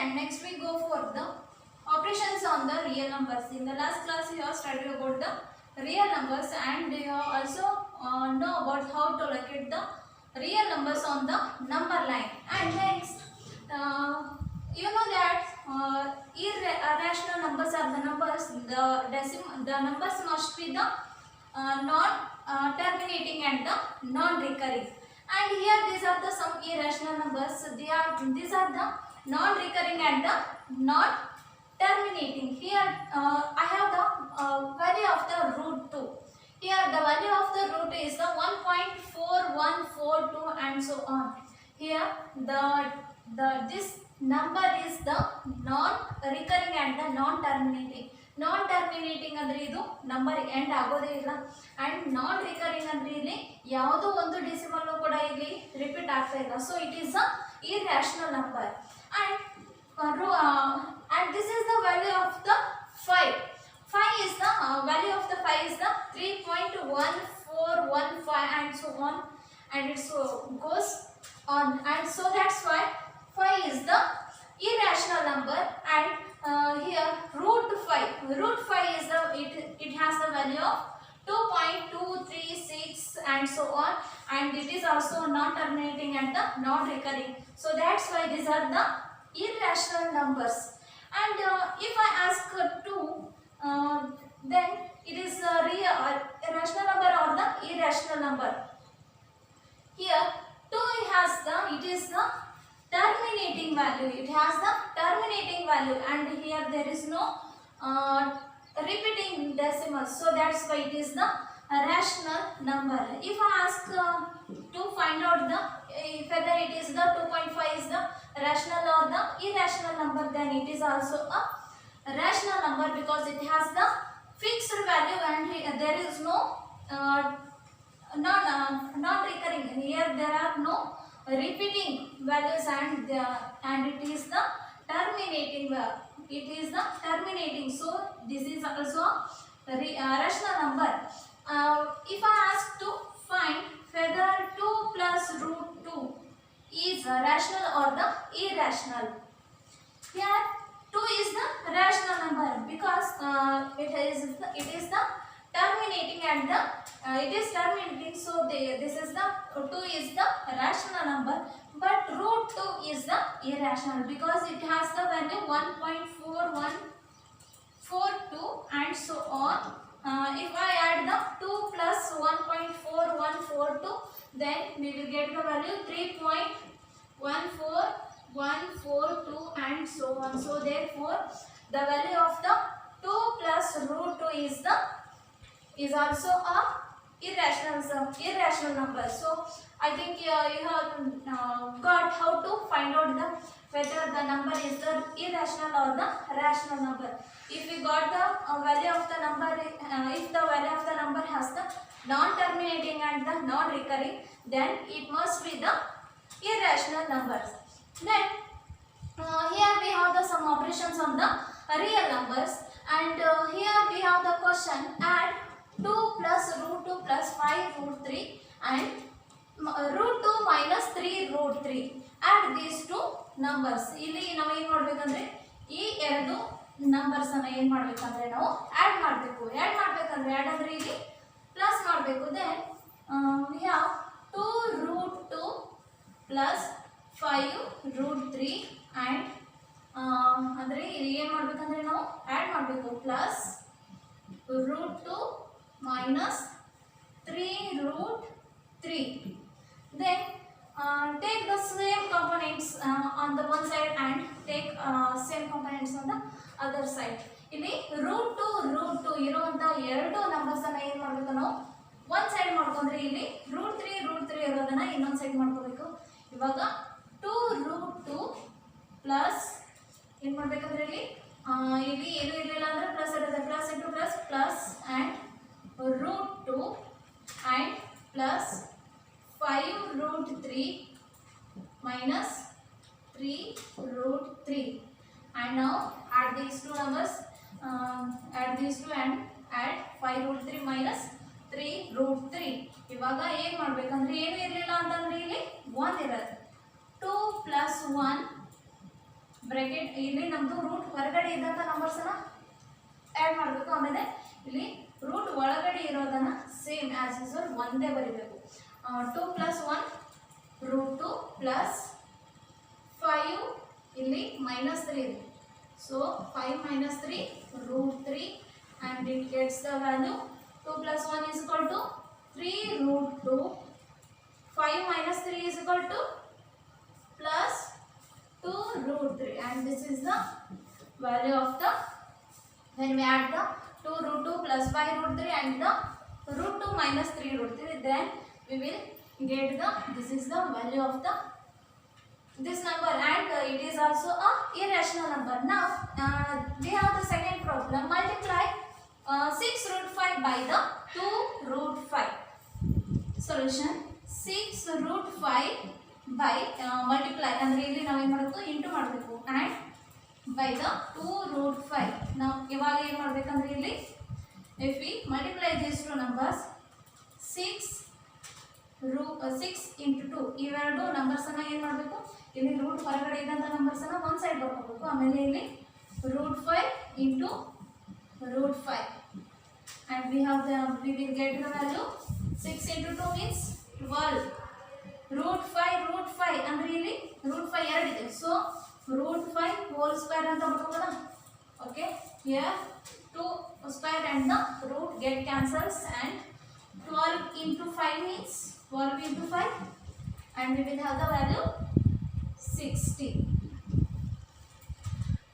and next we go for the operations on the real numbers. In the last class you have studied about the real numbers and you have also know about how to locate the real numbers on the number line. And next you know that irrational numbers are the numbers, the numbers must be the non-terminating and the non-recurring. And here these are the some irrational numbers. These are the non-recurring and the non-terminating. Here I have the value of the root 2. Here the value of the root is the 1.4142 and so on. Here this number is the non-recurring and the non-terminating. Non-terminating ಅಂದ್ರೆ ಇದು number end ಆಗೋದೇ ಇಲ್ಲ and non recurring ಅಂದ್ರೆ ಇಲ್ಲಿ ಯಾವುದೋ ಒಂದು decimal ಕೂಡ ಇಲ್ಲಿ ರಿಪೀಟ್ ಆಗ್ತಾ ಇಲ್ಲ. So it is a irrational number and this is the value of the 5. 5 is the value of the 5 is the 3.1415 and so on, and it so goes on, and so that's why 5 is the irrational number. And here root 5 is the it has the value of 2.236 and so on, and it is also non-terminating and the non-recurring. So that's why these are the irrational numbers. And if I ask 2, then it is a rational number or the irrational number. Here 2 it is the terminating value. It has the terminating value, and here there is no repeating decimals, so that's why it is the rational number. If I ask to find out whether it is the 2.5 is the rational or the irrational number, then it is also a rational number because it has the fixed value and there is no non-recurring. Here there are no repeating values and it is the terminating. So this is also a rational number. If I ask to find whether 2 plus root 2 is rational or the irrational, here 2 is the rational number because it is the terminating and the it is terminating. So this is the 2 is the rational number, but root 2 is the irrational because it has the value 1.4142 and so on. If I add the 2 plus 1.4142, then we will get the value 3.14142 and so on. So therefore the value of the 2 plus root 2 is also a irrational number. So I think you have got how to find out whether the number is the irrational or the rational number. If we got the value of the number, if the value of the number has the non-terminating and the non-recurring, then it must be the irrational numbers. Then here we have some operations on the real numbers, and here we have the question: add 2 plus root 2 plus 5 root 3 and root 2 minus 3 root 3. Add these two numbers. ಇಲ್ಲಿ ನಾವು ಏನು ಮಾಡಬೇಕಂದ್ರೆ ಈ ಎರಡು numbers ಅನ್ನು ಏನು ಮಾಡಬೇಕಂದ್ರೆ ನಾವು ಆಡ್ ಮಾಡಬೇಕು. ಆಡ್ ಮಾಡಬೇಕಂದ್ರೆ ಆಡ್ ಅಂದ್ರೆ ಇಲ್ಲಿ ಪ್ಲಸ್ ಮಾಡಬೇಕು. Then we have 2 root 2 plus 5 root 3 and ಅಂದ್ರೆ ಇಲ್ಲಿ ಏನು ಮಾಡಬೇಕಂದ್ರೆ ನಾವು ಆಡ್ ಮಾಡಬೇಕು plus root 2 minus 3 root 3. Then take the same components on the one side and take same components on the other side. ಇಲ್ಲಿ root 2 ಇರುವಂತ ಎರಡು ನಂಬರ್ಸ್ ಅನ್ನ ಏನು ಮಾಡಬೇಕು ನಾವು one side ಮಾಡ್ಕೊಂಡ್ರೆ ಇಲ್ಲಿ root 3 ಇರೋದನ್ನ ಇನ್ನೊಂದು ಸೈಡ್ ಮಾಡ್ಕೋಬೇಕು. ಇವಾಗ 2 root 2 plus ಏನು ಮಾಡಬೇಕಂದ್ರೆ ಇಲ್ಲಿ ಏನು ಇರಲಿಲ್ಲ ಅಂದ್ರೆ ಪ್ಲಸ್ ಇರುತ್ತೆ, plus into plus plus and root 2 and plus 5 root 3 minus 3 root 3, and now add these two numbers, add these two and add 5 root 3 minus 3 root 3. ಇವಾಗ ಏನು ಮಾಡಬೇಕಂದ್ರೆ ಏನು ಇರಲಿಲ್ಲ ಅಂತಂದ್ರೆ ಇಲ್ಲಿ 1 ಇರುತ್ತೆ. 2 plus 1 ಬ್ರಾಕೆಟ್ ಇಲ್ಲಿ ನಮ್ಮದು ರೂಟ್ ಹೊರಗಡೆ ಇದ್ದಂಥ ನಂಬರ್ಸನ್ನು ಆ್ಯಡ್ ಮಾಡಬೇಕು. ಆಮೇಲೆ ಇಲ್ಲಿ ರೂಟ್ ಒಳಗಡೆ ಇರೋದನ್ನು ಸೇಮ್ ಆ್ಯಸ್ ಯೂಸ್ವಲ್ ಒಂದೇ ಬರಿಬೇಕು. 2 + 1 √2 ಪ್ಲಸ್ 5 ಇಲ್ಲಿ -3 ಇದೆ. So 5 - 3 √3 and it gets the value 2 + 1 is equal to 3 √2. 5 - 3 is equal to plus 2 √3 and this is the value of the, when we add the 2 √2 plus 5 √3 and the √2 minus 3 √3, then we will get the, this is the value of the this number, and it is also a irrational number. Now we have the second problem. Multiply 6 √5 by the 2 √5. Solution: 6 √5 by multiply ಅಂದ್ರೆ ಇಲ್ಲಿ ನಾವು ಏನು ಮಾಡಬೇಕು, into ಮಾಡಬೇಕು, and by the 2 √5. ನಾವು ಇವಾಗ ಏನು ಮಾಡಬೇಕಂದ್ರೆ ಇಲ್ಲಿ if we multiply these two numbers 6 into 2, ಇವೆರಡು ನಂಬರ್ಸನ್ನು ಏನು ಮಾಡಬೇಕು, ಇಲ್ಲಿ ರೂಟ್ ಹೊರಗಡೆ ಇದ್ದಂಥ ನಂಬರ್ಸನ್ನು ಒಂದು ಸೈಡ್ ಬರ್ಕೋಬೇಕು. ಆಮೇಲೆ ಇಲ್ಲಿ √5 into √5 and we will get the value 6 into 2 means 12. √5 ಅಂದ್ರೆ ಇಲ್ಲಿ √5 ಎರಡು ಇದೆ. ಸೊ √5 whole square ಅಂತ ಬರ್ಕೋಬೋದಾ? Okay, here 2 square and the root get cancels, and 12 into 5 means 12 into 5 and we will have the value 60.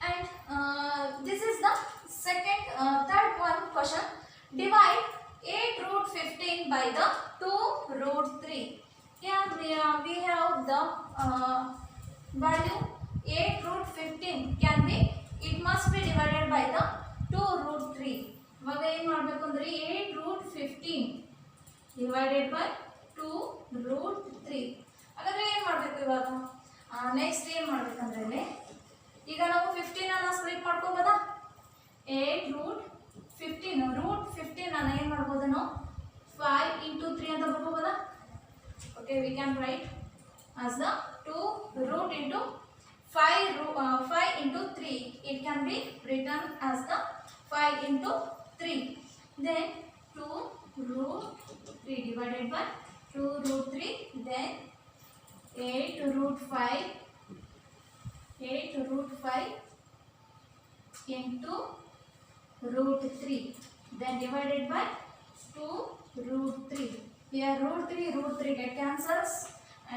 And this is the third one question. Divide 8 √15 by the 2 √3. Here we have the value 8 √15 can be, it must be divided by the 2 √3. ಇವಾಗ ಏನು ಮಾಡಬೇಕು ಅಂದರೆ 8 √15 divided by 2 √3. ಹಾಗಾದರೆ ಏನು ಮಾಡಬೇಕು ಇವಾಗ? Next ಏನು ಮಾಡಬೇಕಂದ್ರೆ ಇಲ್ಲಿ ಈಗ ನಾವು 15 ಅನ್ನು ಸ್ಪ್ಲಿಟ್ ಮಾಡ್ಕೋಬೋದಾ? 8 √15 ಅನ್ನು ಏನು ಮಾಡ್ಬೋದು ನಾವು 5 into 3 ಅಂತ ಬರ್ಕೋಬೋದಾ? Okay, we can write as the 2 root into 5 into 3. It can be written as the 5 into 3. Then 2 √3 divided by 2 √3. Then 8 √5 into √3. Then divided by 2 √3. Here √3 get cancels,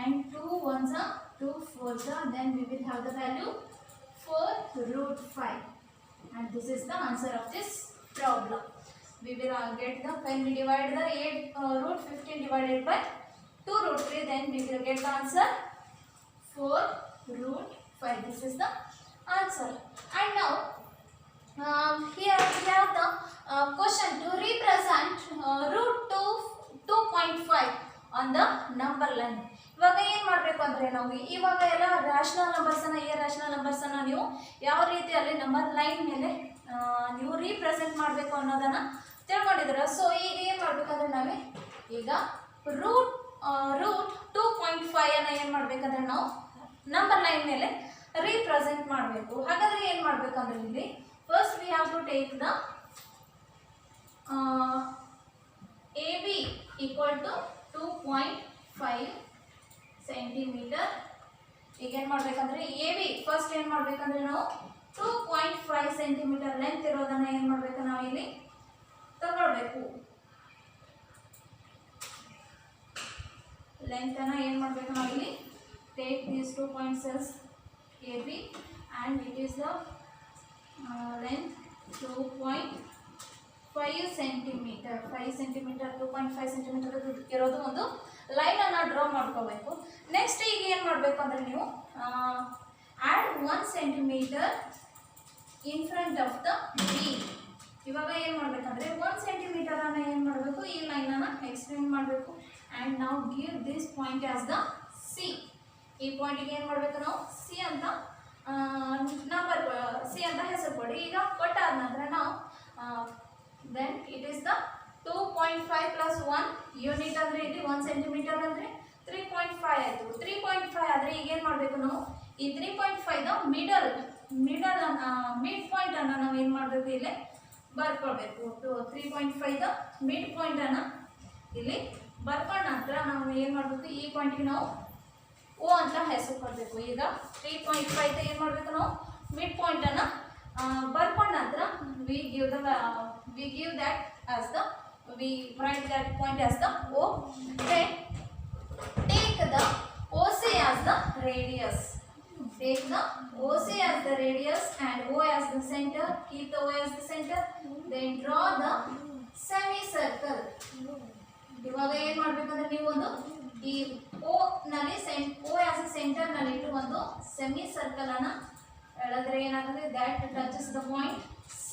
and 2 ones are 2 fours are, then we will have the value 4 √5, and this is the answer of this problem. We will get the, when we divide the 8 √15 divided by 2 √3, then we will get the answer 4 √5. This is the answer. And now here we have the question to represent √2.5 on the number line. ಇವಾಗ ಏನು ಮಾಡಬೇಕು ಅಂದರೆ ನಾವು ಇವಾಗ ಎಲ್ಲ rational ನಂಬರ್ಸನ್ನು, rational ನಂಬರ್ಸನ್ನು ನೀವು ಯಾವ ರೀತಿಯಲ್ಲಿ ನಂಬರ್ ಲೈನ್ ಮೇಲೆ ನೀವು ರೀಪ್ರೆಸೆಂಟ್ ಮಾಡಬೇಕು ಅನ್ನೋದನ್ನು ತಿಳ್ಕೊಂಡಿದ್ದೀರ. ಸೊ ಈಗ ಏನು ಮಾಡಬೇಕಂದ್ರೆ ನಾವೇ ಈಗ √2.5 ಅನ್ನು ಏನು ಮಾಡಬೇಕಂದ್ರೆ ನಾವು ನಂಬರ್ ಲೈನ್ ಮೇಲೆ ರೀಪ್ರೆಸೆಂಟ್ ಮಾಡಬೇಕು. ಹಾಗಾದರೆ ಏನು ಮಾಡಬೇಕಂದ್ರೆ ಇಲ್ಲಿ first we have to take the AB equal to 2.5 centimeter. ಈಗ ಏನು ಮಾಡಬೇಕಂದ್ರೆ AB ಫಸ್ಟ್ ಏನು ಮಾಡಬೇಕಂದ್ರೆ ನಾವು 2.5 centimeter ಲೆಂತ್ ಇರೋದನ್ನು ಏನು ಮಾಡಬೇಕು, ನಾವು ಇಲ್ಲಿ ತಗೊಳ್ಬೇಕು. ಲೆಂತನ್ನು ಏನು ಮಾಡಬೇಕು, ನಾವು ಇಲ್ಲಿ take these 2 points as AB and it is the length 2.5 centimeter. 5 centimeter 2.5 centimeter ಇರೋದು ಒಂದು ಲೈನನ್ನು ಡ್ರಾ ಮಾಡ್ಕೋಬೇಕು. ನೆಕ್ಸ್ಟ್ ಈಗ ಏನು ಮಾಡಬೇಕು ಅಂದರೆ ನೀವು add 1 centimeter in front of the B. ಇವಾಗ ಏನು ಮಾಡಬೇಕಂದ್ರೆ 1 centimeter ಅನ್ನು ಏನು ಮಾಡಬೇಕು, ಈ ಲೈನನ್ನು ಎಕ್ಸ್ಟೆಂಡ್ ಮಾಡಬೇಕು. ಆ್ಯಂಡ್ ನಾವು give this point as the C. ಈ ಪಾಯಿಂಟಿಗೆ ಏನು ಮಾಡಬೇಕು, ನಾವು ಸಿ ಅಂತ ನಂಬರ್ ಸಿ ಅಂತ ಹೆಸರು ಕೊಡಿ. ಈಗ ಕೊಟ್ಟಾದ ನಂತರ ನಾವು then it is the 2.5 plus 1 unit ಅಂದರೆ ಇಲ್ಲಿ 1 centimeter ಅಂದರೆ 3.5 ಆಯಿತು. 3.5 ಆದರೆ ಈಗ ಏನು ಮಾಡಬೇಕು, ನಾವು ಈ 3.5 ದ ಮಿಡಲ್ ಮಿಡ್ ಪಾಯಿಂಟ್ ಅನ್ನು ನಾವು ಏನು ಮಾಡಬೇಕು ಇಲ್ಲಿ ಬರ್ಕೊಳ್ಬೇಕು. 3.5 ದ ಮಿಡ್ ಪಾಯಿಂಟ್ ಅನ್ನು ಇಲ್ಲಿ ಬರ್ಕೊಂಡ ನಂತರ ನಾವು ಏನು ಮಾಡಬೇಕು, ಈ ಪಾಯಿಂಟ್ಗೆ ನಾವು ಓ ಅಂತ ಹೆಸರು ಕೊಡಬೇಕು. ಈಗ 3.5 ಏನು ಮಾಡಬೇಕು, ನಾವು ಮಿಡ್ ಪಾಯಿಂಟ್ ಅನ್ನು ಬರ್ಕೊಂಡ ನಂತರ we give that as the we write that point as the O. Then take the OC as the radius. Take the OC as the radius and O as the center. Keep the O as the center. Then draw the semicircle. ಇವಾಗ ಏನು ಮಾಡಬೇಕಂದ್ರೆ ನೀವು ಒಂದು ಈ O ನಲ್ಲಿ O as a center ನಲ್ಲಿ ಇಟ್ಟು ಒಂದು ಸೆಮಿ ಸರ್ಕಲ್ ಅನ್ನ ಎಳೆದ್ರೆ ಏನಾಗುತ್ತೆ, that touches the point C.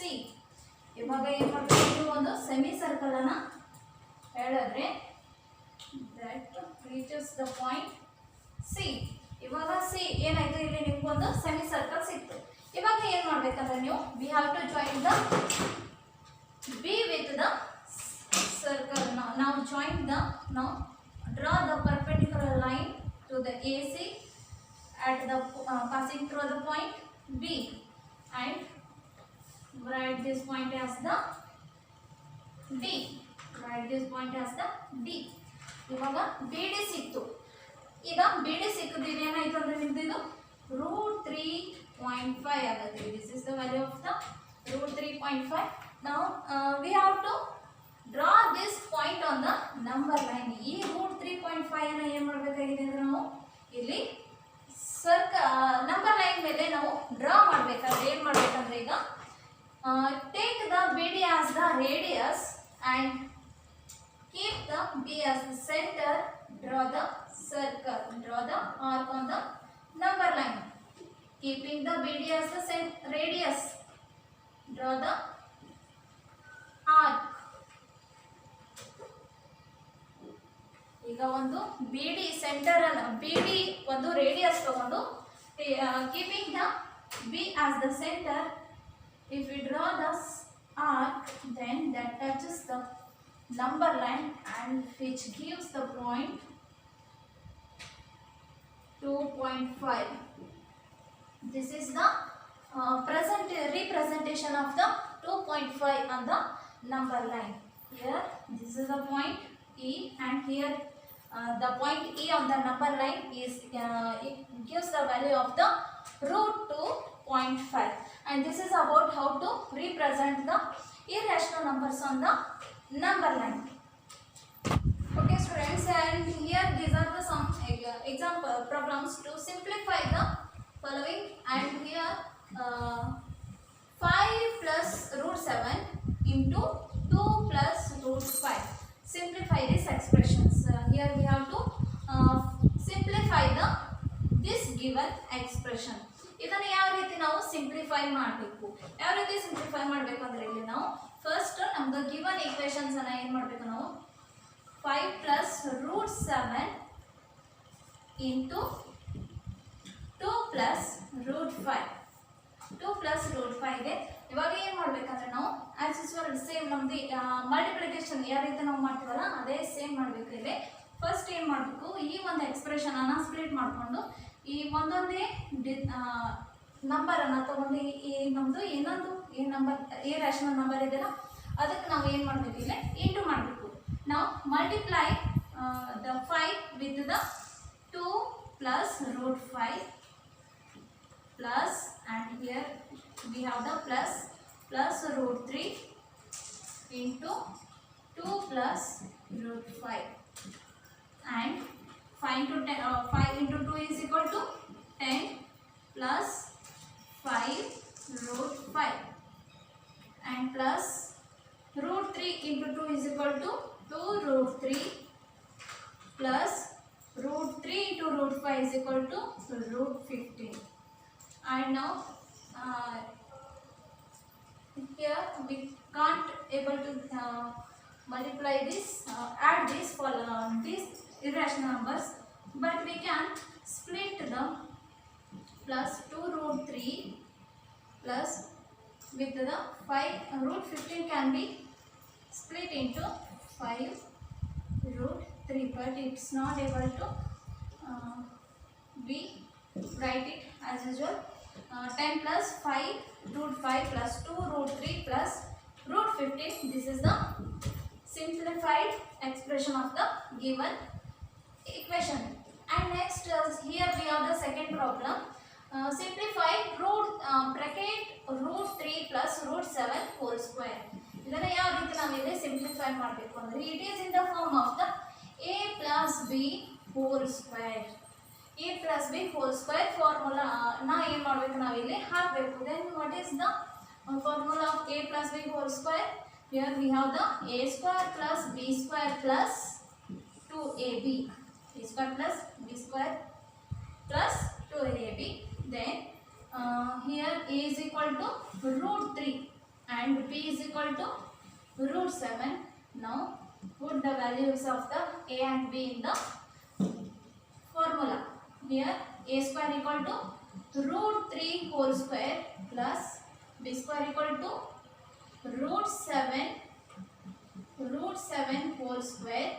ಇವಾಗ ಏನು ಮಾಡಬೇಕು, ನೀವು ಒಂದು ಸೆಮಿ ಸರ್ಕಲ್ ಅನ್ನ ಎಳೆದ್ರೆ that reaches the point C. ಇವಾಗ ಸಿ ಏನಾಯ್ತು, ಇಲ್ಲಿ ನಿಮ್ಗೊಂದು ಸೆಮಿ ಸರ್ಕಲ್ ಸಿಕ್ತು. ಇವಾಗ ಏನು ಮಾಡ್ಬೇಕಂದ್ರೆ ನೀವು we have to join the B with the circle. ನಾವು ಜಾಯಿನ್ ದ ನಾವು draw the perpendicular line to the A C at the passing through the point B and write this point as the D. Write this point as the D. ಇವಾಗ B D ಸಿಕ್ತು. ಈಗ B D ಸಿಕ್ಕಿದ್ರೆ ಏನಾಯ್ತು ಅಂದ್ರೆ ನಿಮ್ದು ಇದು √3.5 ಆಗುತ್ತೆ. This is the value of the √3.5. ನಾವು we have to draw this point on the number line. ಈ √3.5 ಅನ್ನು ಏನು ಮಾಡಬೇಕಾಗಿದೆ ಅಂದ್ರೆ ನಾವು ಇಲ್ಲಿ ನಂಬರ್ ಲೈನ್ ಮೇಲೆ ನಾವು ಡ್ರಾ ಮಾಡಬೇಕಾದ್ರೆ ಏನು ಮಾಡಬೇಕಂದ್ರೆ ಈಗ take the B D as the radius and keep the B as the center. Draw the circle. Draw the arc on the number line. Keeping the BD as the radius. Draw the arc. ಈಗ ಒಂದು BD centre ಅನ್ನು BD ಒಂದು radius ತಗೊಂಡು keeping the B as the center. If we draw the arc, then that touches the number line and which gives the point 2.5. This is the representation of the 2.5 on the number line. Here this is the point E and here the point E on the number line is it gives the value of the √2.5, and this is about how to represent the irrational numbers on the number line. Okay students, and here these are the some example problems to simplify the following. And here 5 plus √7 into 2 plus √5. Simplify these expressions. Here we have to simplify this given expression. ಇದನ್ನು ಯಾವ ರೀತಿ ನಾವು simplify ಮಾಡಬೇಕು, ಯಾವ ರೀತಿ simplify ಮಾಡಬೇಕು ಅಂದರೆ ಇಲ್ಲಿ ನಾವು ಫಸ್ಟ್ ನಮ್ದು ಗಿವನ್ ಈಕ್ವೇಷನ್ಸ್ ಅನ್ನ ಏನು ಮಾಡಬೇಕು, ನಾವು 5 plus √7 into 2 plus √5. 2 plus √5ಗೆ ಇವಾಗ ಏನು ಮಾಡಬೇಕಂದ್ರೆ ನಾವು ಆಸ್ ಯೂಸ್ವಲ್ ಸೇಮ್ ನಮ್ದು ಮಲ್ಟಿಪ್ಲಿಕೇಶನ್ ಯಾವ ರೀತಿ ನಾವು ಮಾಡ್ತೀವಲ್ಲ ಅದೇ ಸೇಮ್ ಮಾಡಬೇಕು. ಇಲ್ಲಿ ಫಸ್ಟ್ ಏನು ಮಾಡಬೇಕು, ಈ ಒಂದು ಎಕ್ಸ್ಪ್ರೆಷನ್ ಅನ್ನ ಸ್ಪ್ಲಿಟ್ ಮಾಡಿಕೊಂಡು ಈ ಒಂದೊಂದೇ ನಂಬರನ್ನು ತಗೊಂಡು ಈ ನಮ್ಮದು ಇನ್ನೊಂದು ಈ ನಂಬರ್ ಈ ರ್ಯಾಷನಲ್ ನಂಬರ್ ಇದೆಯಲ್ಲ ಅದಕ್ಕೆ ನಾವು ಏನು ಮಾಡಬೇಕು, ಇಲ್ಲಿ ಇಂಟು ಮಾಡಬೇಕು. ನಾವು multiply the 5 with the 2 plus √5 plus, and here we have the plus √3 into 2 plus √5, and 5 into 2 is equal to 10 plus 5 √5, and plus √3 into 2 is equal to 2 √3 plus √3 into √5 is equal to √15. And now here we can't able to multiply this, add this for these irrational numbers, but we can split the plus 2 √3 plus with the 5 √15 can be split into 5 √3, but it's not able to we write it as usual 10 plus 5 root 5 plus 2 root 3 plus root 15. This is the simplified expression of the given equation. And next here we have the second problem. Simplify bracket root 3 plus root 7 whole square. ಇದನ್ನು ಯಾವ ರೀತಿ ನಾವು ಇಲ್ಲಿ simplify ಮಾಡಬೇಕು ಅಂದ್ರೆ it is in the form of the a plus b whole square. a plus b whole square formula ನಾ ಏನು ಮಾಡಬೇಕು ನಾವು ಇಲ್ಲಿ ಹಾಕಬೇಕು. then what is the formula of a plus b whole square? Here we have the a square plus b square plus 2ab. a square plus b square plus 2ab. Then here a is equal to root 3 and b is equal to root 7. Now put the values of the a and b in the formula. Here a square equal to root 3 whole square plus b square equal to root 7 whole square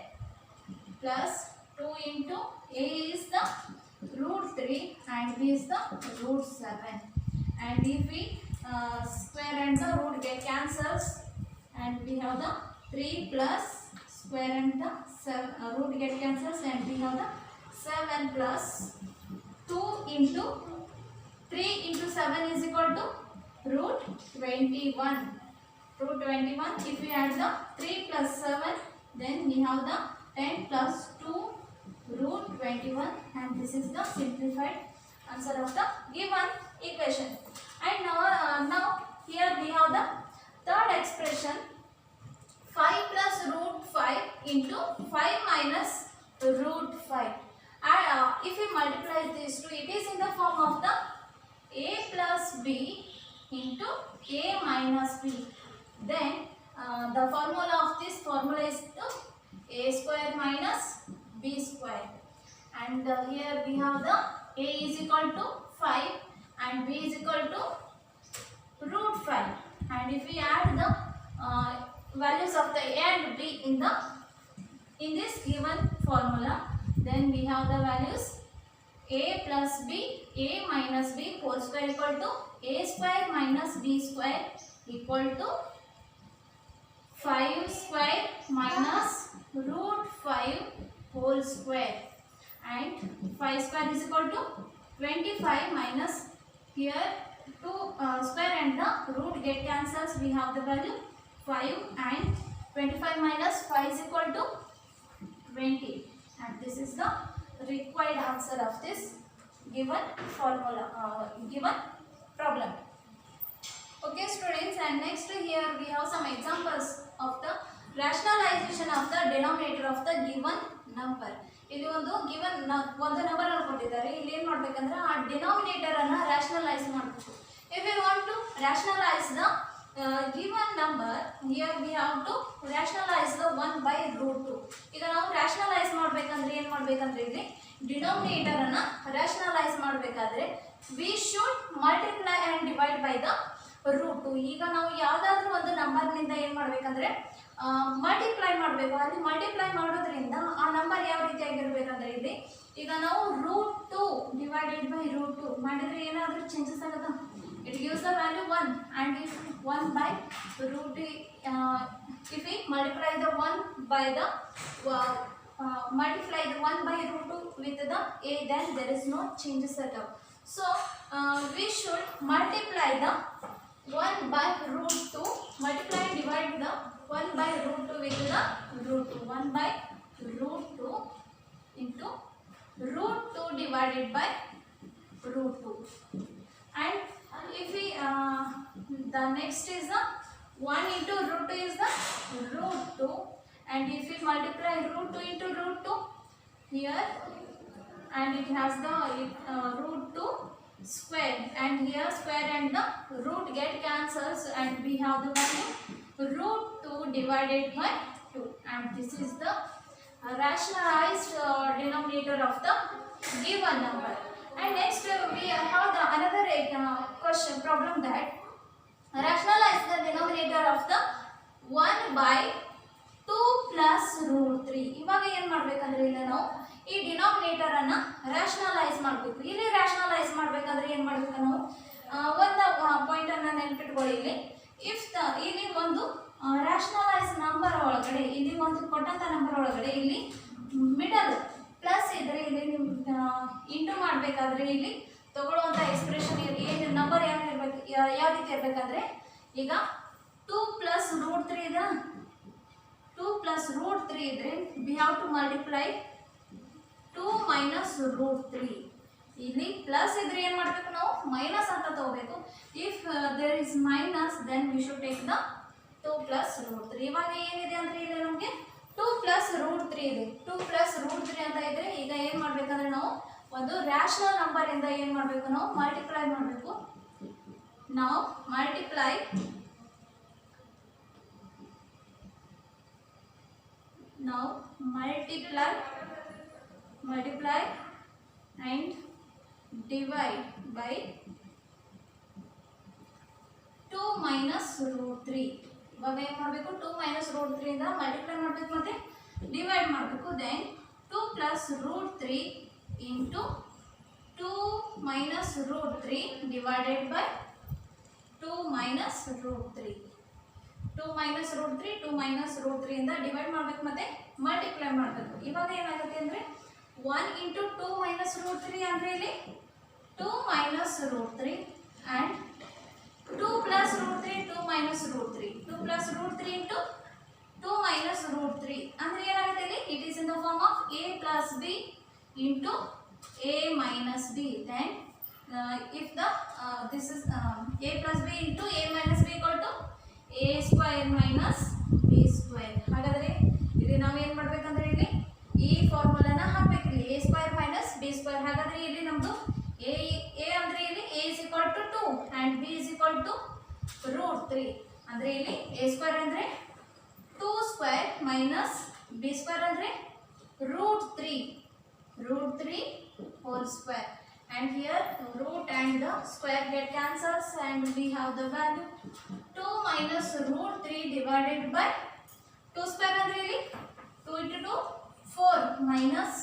plus 2 into a is the root 3 and b is the root 7. And if we square and the root get cancels and we have the 3 plus square and the 7 root get cancels and we have the 7 plus 2 into 3 into 7 is equal to root 21. Root 21. If we add the 3 plus 7 then we have the 10 plus 2 root 21 and this is the simplified answer of the given equation. And now here we have the third expression 5 plus root 5 into 5 minus root 5. If we multiply these two, it is in the form of the a plus b into a minus b. Then the formula of this formula is the a square minus b square. And here we have the a is equal to 5 and b is equal to root 5. And if we add the values of the a and b in this given formula, then we have the values a plus b, a minus b whole square equal to a square minus b square equal to 5 square minus root 5 whole square. And 5 square is equal to 25 minus here 2 square and the root get cancels. We have the value 5 and 25 minus 5 is equal to 20. And this is the required answer of this given formula, given problem. Okay students, and next here we have some examples of the rationalization of the denominator of the given number. ಇಲ್ಲಿ ಒಂದು given ಒಂದು number ಅನ್ನು ಕೊಟ್ಟಿದ್ದಾರೆ. ಇಲ್ಲಿ ಏನು ಮಾಡಬೇಕಂದ್ರೆ ಆ denominator ಅನ್ನು ರ್ಯಾಷನಲೈಸ್ ಮಾಡಬೇಕು. If you want to rationalise the given number, here we have to rationalise the 1 by root 2. ಈಗ ನಾವು ರ್ಯಾಷನಲೈಸ್ ಮಾಡಬೇಕಂದ್ರೆ ಏನು ಮಾಡಬೇಕಂದ್ರೆ ಇಲ್ಲಿ ಡಿನಾಮಿನೇಟರ್ ಅನ್ನು ರ್ಯಾಷನಲೈಸ್ ಮಾಡಬೇಕಾದ್ರೆ we should multiply and divide by the root 2. ಈಗ ನಾವು ಯಾವುದಾದ್ರೂ ಒಂದು ನಂಬರ್ನಿಂದ ಏನು ಮಾಡಬೇಕಂದ್ರೆ ಮಲ್ಟಿಪ್ಲೈ ಮಾಡಬೇಕು. ಅಲ್ಲಿ ಮಲ್ಟಿಪ್ಲೈ ಮಾಡೋದ್ರಿಂದ ಆ ನಂಬರ್ ಯಾವ ರೀತಿಯಾಗಿರ್ಬೇಕಂದ್ರೆ ಇಲ್ಲಿ ಈಗ ನಾವು ರೂಟ್ 2 ಡಿವೈಡೆಡ್ ಬೈ ರೂಟ್ 2 ಮಾಡಿದರೆ ಏನಾದರೂ ಚೇಂಜಸ್ ಆಗುತ್ತಾ? It gives the value 1 and if 1 by root if we multiply the 1 by the multiply the 1 by root 2 with the a, then there is no changes at all. So we should multiply the 1 by root 2, multiply and divide the 1 by root 2 with the root 2. 1 by root 2 into root 2 divided by root 2. And if we the next is the 1 into root 2 is the root 2, and if we multiply root 2 into root 2 here, and it has the root 2 square, and here square and the root get cancels and we have the value root 2 divided by 2, and this is the rationalized denominator of the given number. And next we have the another question problem that rationalize the denominator of the 1 by 2 plus root 3. ಇವಾಗ ಏನು ಮಾಡಬೇಕಂದ್ರೆ ಇಲ್ಲ ನಾವು ಈ denominator ಅನ್ನು rationalise ಮಾಡಬೇಕು. ಇಲ್ಲಿ rationalise ಮಾಡಬೇಕಾದ್ರೆ ಏನು ಮಾಡಬೇಕು ನಾವು ಒಂದು ಪಾಯಿಂಟನ್ನು ನೆನಪಿಟ್ಕೊಳ್ಳಿ ಇಲ್ಲಿ. ಇಫ್ ಇಲ್ಲಿ ಒಂದು ರ್ಯಾಷನಲೈಸ್ ನಂಬರ್ ಒಳಗಡೆ, ಇಲ್ಲಿ ಒಂದು ಕೊಟ್ಟಂಥ ನಂಬರ್ ಒಳಗಡೆ ಇಲ್ಲಿ ಮಿಡಲ್ ಪ್ಲಸ್ ಇದ್ರೆ ಇಲ್ಲಿ ನೀವು ಇಂಟು ಮಾಡಬೇಕಾದ್ರೆ ಇಲ್ಲಿ ತಗೊಳ್ಳುವಂಥ ಎಕ್ಸ್ಪ್ರೆಷನ್ ಏನು ನಂಬರ್ ಯಾವ ಇರ್ಬೇಕು, ಯಾವ ರೀತಿ ಇರಬೇಕಂದ್ರೆ, ಈಗ 2 + √3 ಇದೆ. 2 + √3 ಇದ್ರೆ ವಿ ಹ್ಯಾವ್ ಟು ಮಲ್ಟಿಪ್ಲೈ 2 - √3. ಇಲ್ಲಿ ಪ್ಲಸ್ ಇದ್ರೆ ಏನು ಮಾಡಬೇಕು, ನಾವು ಮೈನಸ್ ಅಂತ ತಗೋಬೇಕು. If there is minus then we should take the 2 + √3. ಇವಾಗ ಏನಿದೆ ಅಂದರೆ ಇಲ್ಲಿ ನಮಗೆ 2 + √3 ಇದೆ. 2 + √3 ಅಂತ ಇದ್ರೆ ಈಗ ಏನು ಮಾಡಬೇಕಂದ್ರೆ ನಾವು ಒಂದು ರ್ಯಾಷನಲ್ ನಂಬರಿಂದ ಏನು ಮಾಡಬೇಕು, ನಾವು ಮಲ್ಟಿಪ್ಲೈ ಮಾಡಬೇಕು. ನಾವು ಮಲ್ಟಿಪ್ಲೈ and divide by 2 - √3. ಇವಾಗ ಏನು ಮಾಡಬೇಕು, 2 - √3 ಇಂದ ಮಲ್ಟಿಪ್ಲೈ ಮಾಡಬೇಕು ಮತ್ತೆ ಡಿವೈಡ್ ಮಾಡಬೇಕು. Then 2 + √3 into 2 - √3 divided by 2 - √3. 2 - √3 2 - √3 ಇಂದ ಡಿವೈಡ್ ಮಾಡಬೇಕು ಮತ್ತೆ ಮಲ್ಟಿಪ್ಲೈ ಮಾಡಬೇಕು. ಇವಾಗ ಏನಾಗುತ್ತೆ ಅಂದರೆ 1 × 2 - √3 ಅಂದರೆ ಇಲ್ಲಿ 2 - √3 ಆ್ಯಂಡ್ 2 + √3 2 - √3 2 + √3 ಇಂಟು 2 - √3 ಅಂದರೆ ಏನಾಗುತ್ತೆ ಇಲ್ಲಿ, it is in the form of a + b into a - b. Then if the this is a + b into a - b = a² - b². ಹಾಗಾದರೆ ಇಲ್ಲಿ ನಾವು ಏನು ಮಾಡಬೇಕಂದ್ರೆ ಇಲ್ಲಿ ಈ ಫಾರ್ಮುಲಾನ ಹಾಕಬೇಕು. ಇಲ್ಲಿ a² - b². ಹಾಗಾದರೆ ಇಲ್ಲಿ ನಮ್ಮದು a ಅಂದರೆ ಇಲ್ಲಿ a = 2 ಆ್ಯಂಡ್ b = √3. ಅಂದರೆ ಇಲ್ಲಿ a² ಅಂದರೆ 2² - b² ಅಂದರೆ √3 whole square. And here root and the square get cancels and we have the value 2 - √3 divided by 2² ಅಂದರೆ ಇಲ್ಲಿ 2 × 2 4 ಮೈನಸ್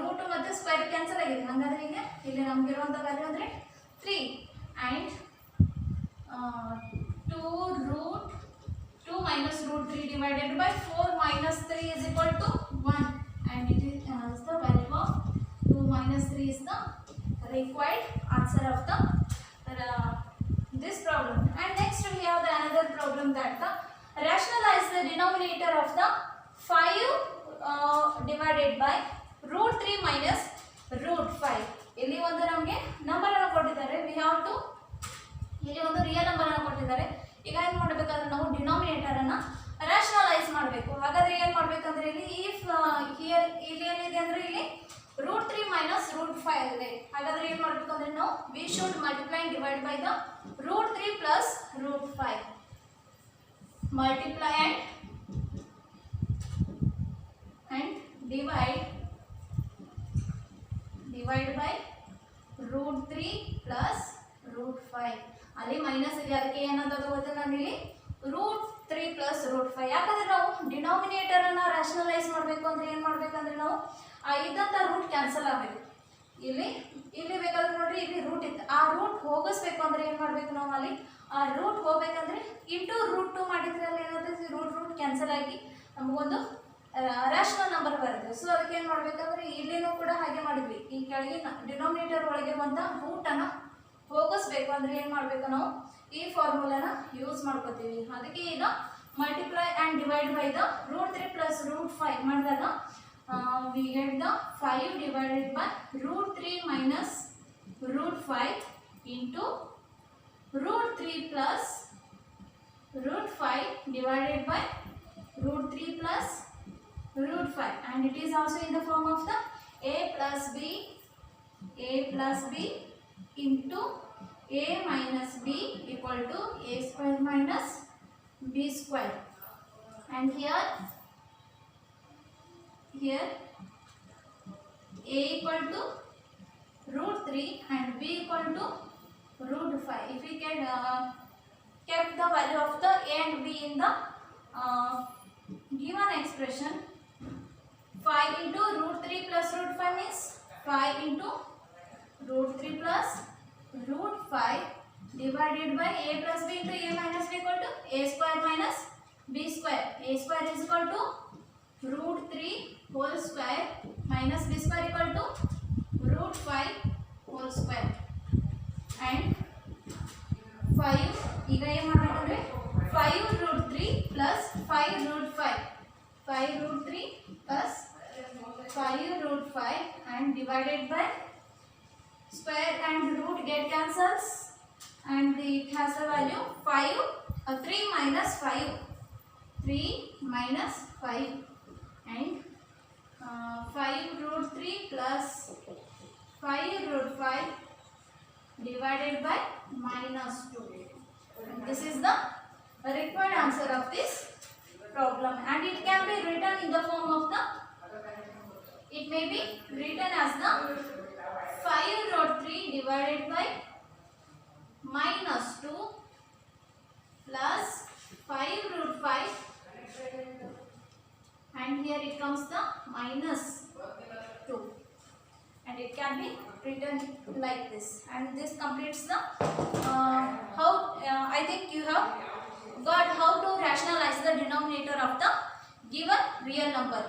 ರೂಟ್ ಮತ್ತು ಸ್ಕ್ವೇರ್ ಕ್ಯಾನ್ಸಲ್ ಆಗಿದೆ. ಹಾಗಾದರೆ ಈಗ ಇಲ್ಲಿ ನಮಗಿರುವಂಥ ವ್ಯಾಲ್ಯೂ ಅಂದರೆ 3 and 2 - √3 divided by 4 - 3 is equal to 1 and it is the value of 2 - 3 is the required answer of the this problem. And next we have the another problem that the rationalize the denominator of the 5 divided by √3 minus √5. ಇಲ್ಲಿ ಒಂದು ನಮಗೆ number ಅನ್ನು ಕೊಟ್ಟಿದ್ದಾರೆ. V have to ಇಲ್ಲಿ ಒಂದು real number ಅನ್ನು ಕೊಟ್ಟಿದ್ದಾರೆ. ಈಗ ಏನು ಮಾಡಬೇಕಾದ್ರೆ ನಾವು ಡಿನಾಮಿನೇಟರ್ ಅನ್ನು ರ್ಯಾಷನಲೈಸ್ ಮಾಡಬೇಕು. ಹಾಗಾದ್ರೆ ಏನು ಮಾಡಬೇಕಂದ್ರೆ ಇಲ್ಲಿ ಇಫ್ ಹಿಯರ್ ಇಲ್ಲಿ ಏನಿದೆ ಅಂದರೆ ಇಲ್ಲಿ √3 minus √5 ಇದೆ. ಹಾಗಾದ್ರೆ ಏನು ಮಾಡಬೇಕಂದ್ರೆ ನಾವು V should multiply and divide by the √3 plus √5. Multiply and divide by √3 plus √5. ಅಲ್ಲಿ ಮೈನಸ್ ಇದೆ, ಅದಕ್ಕೆ ಏನಂತ ಗೊತ್ತಿಲ್ಲ ನಾನು ಇಲ್ಲಿ √3 plus √5. ಯಾಕಂದ್ರೆ ನಾವು ಡಿನಾಮಿನೇಟರ್ ಅನ್ನ ರ್ಯಾಷನಲೈಸ್ ಮಾಡಬೇಕು ಅಂದ್ರೆ ಏನು ಮಾಡಬೇಕಂದ್ರೆ ನಾವು ಇದ್ದಂಥ ರೂಟ್ ಕ್ಯಾನ್ಸಲ್ ಆಗಬೇಕು. ಇಲ್ಲಿ ಬೇಕಾದ್ರೆ ನೋಡ್ರಿ ಇಲ್ಲಿ ರೂಟ್ ಇತ್ತು, ಆ ರೂಟ್ ಹೋಗಿಸ್ಬೇಕು ಅಂದ್ರೆ ಏನು ಮಾಡಬೇಕು ನಾವು ಅಲ್ಲಿ ಆ ರೂಟ್ ಹೋಗ್ಬೇಕಂದ್ರೆ ಇಂಟು √2 ಮಾಡಿದ್ರೆ ಅಲ್ಲಿ ಏನಾಗುತ್ತೆ ರೂಟ್ ಕ್ಯಾನ್ಸಲ್ ಆಗಿ ನಮಗೊಂದು ರ್ಯಾಷನಲ್ ನಂಬರ್ ಬರುತ್ತೆ. ಸೊ ಅದಕ್ಕೆ ಏನು ಮಾಡಬೇಕಂದ್ರೆ ಇಲ್ಲಿನೂ ಕೂಡ ಹಾಗೆ ಮಾಡಿದ್ವಿ. ಈ ಕೆಳಗೆ ಡಿನಾಮಿನೇಟರ್ ಒಳಗಿರುವಂಥ ರೂಟನ್ನು ಹೋಗಿಸ್ಬೇಕು ಅಂದರೆ ಏನು ಮಾಡಬೇಕು ನಾವು ಈ ಫಾರ್ಮುಲಾನ ಯೂಸ್ ಮಾಡ್ಕೋತೀವಿ. ಅದಕ್ಕೆ ಈಗ multiply and divide by the √3 plus √5 ಮಾಡಿದಾಗ we get the 5 divided by √3 minus √5 into √3 plus √5 divided by √3 plus √5, and it is also in the form of the a plus b into a minus b equal to a² minus b². And here a equal to √3 and b equal to √5. If we can kept the value of the a and b in the given expression, 5 into √3 plus √5 means 5 into √3 plus root 5 divided by a plus b into a minus b equal to a square minus b square. A square is equal to root 3 whole square minus b square equal to root 5 whole square. And 5 ಈಗ ಏನು ಮಾಡಬೇಕಂದ್ರೆ 5 root 3 plus 5 root 5. 5 root 3 plus 5 root 5 and divided by square and root get cancels and it has a value 3 minus 5. 3 minus 5 and 5 root 3 plus 5 root 5 divided by minus 2. And this is the required answer of this problem, and it can be written in the form of the, it may be written as the 5 root 3 divided by minus 2 plus 5 root 5, and here it comes the minus 2, and it can be written like this. And this completes the I think you have got how to rationalize the denominator of the given real number.